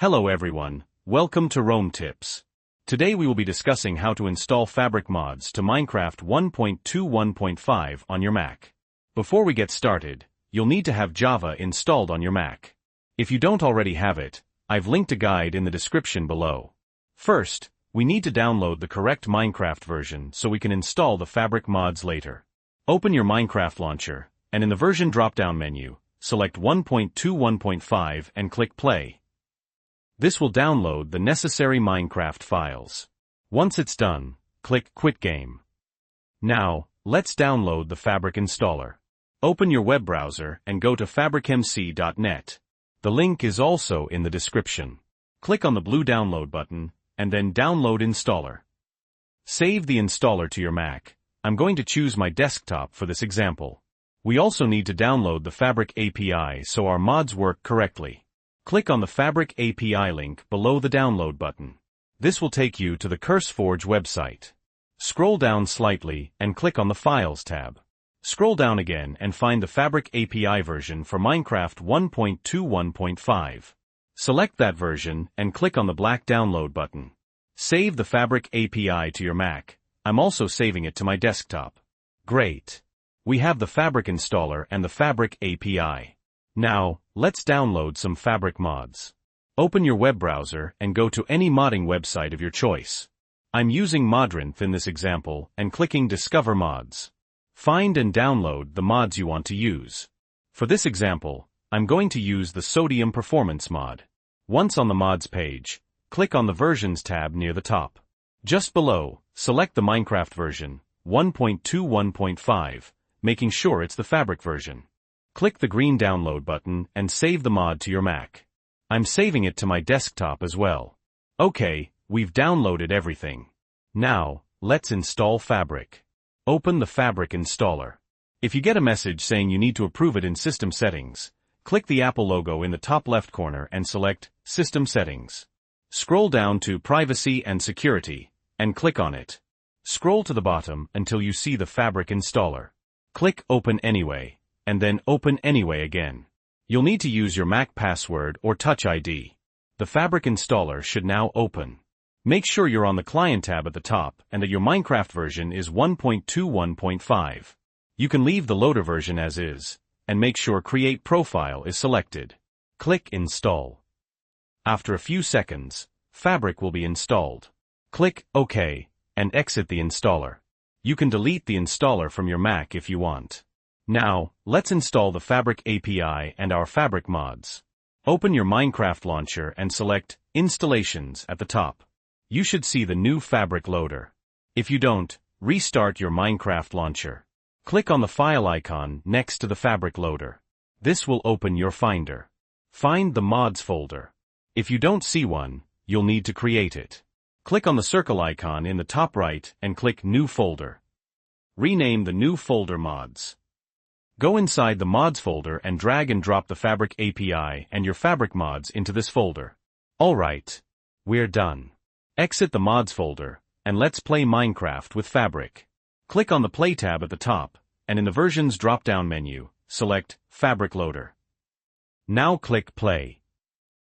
Hello everyone, welcome to Rome Tips. Today we will be discussing how to install Fabric mods to Minecraft 1.21.5 on your Mac. Before we get started, you'll need to have Java installed on your Mac. If you don't already have it, I've linked a guide in the description below. First, we need to download the correct Minecraft version so we can install the Fabric mods later. Open your Minecraft launcher, and in the version drop-down menu, select 1.21.5 and click Play. This will download the necessary Minecraft files. Once it's done, click Quit Game. Now, let's download the Fabric installer. Open your web browser and go to fabricmc.net. The link is also in the description. Click on the blue download button, and then Download Installer. Save the installer to your Mac. I'm going to choose my desktop for this example. We also need to download the Fabric API so our mods work correctly. Click on the Fabric API link below the download button. This will take you to the CurseForge website. Scroll down slightly and click on the Files tab. Scroll down again and find the Fabric API version for Minecraft 1.21.5. Select that version and click on the black download button. Save the Fabric API to your Mac. I'm also saving it to my desktop. Great. We have the Fabric installer and the Fabric API. Now, let's download some Fabric mods. Open your web browser and go to any modding website of your choice. I'm using Modrinth in this example and clicking Discover Mods. Find and download the mods you want to use. For this example, I'm going to use the Sodium Performance mod. Once on the mods page, click on the Versions tab near the top. Just below, select the Minecraft version, 1.21.5, making sure it's the Fabric version. Click the green download button and save the mod to your Mac. I'm saving it to my desktop as well. Okay, we've downloaded everything. Now, let's install Fabric. Open the Fabric installer. If you get a message saying you need to approve it in System Settings, click the Apple logo in the top left corner and select System Settings. Scroll down to Privacy and Security, and click on it. Scroll to the bottom until you see the Fabric installer. Click Open Anyway, and then Open Anyway again. You'll need to use your Mac password or Touch ID. The Fabric installer should now open. Make sure you're on the Client tab at the top and that your Minecraft version is 1.21.5. You can leave the loader version as is, and make sure Create Profile is selected. Click Install. After a few seconds, Fabric will be installed. Click OK, and exit the installer. You can delete the installer from your Mac if you want. Now, let's install the Fabric API and our Fabric mods. Open your Minecraft launcher and select Installations at the top. You should see the new Fabric loader. If you don't, restart your Minecraft launcher. Click on the file icon next to the Fabric loader. This will open your Finder. Find the mods folder. If you don't see one, you'll need to create it. Click on the circle icon in the top right and click New Folder. Rename the new folder Mods. Go inside the Mods folder and drag and drop the Fabric API and your Fabric mods into this folder. Alright. We're done. Exit the Mods folder, and let's play Minecraft with Fabric. Click on the Play tab at the top, and in the Versions drop-down menu, select Fabric Loader. Now click Play.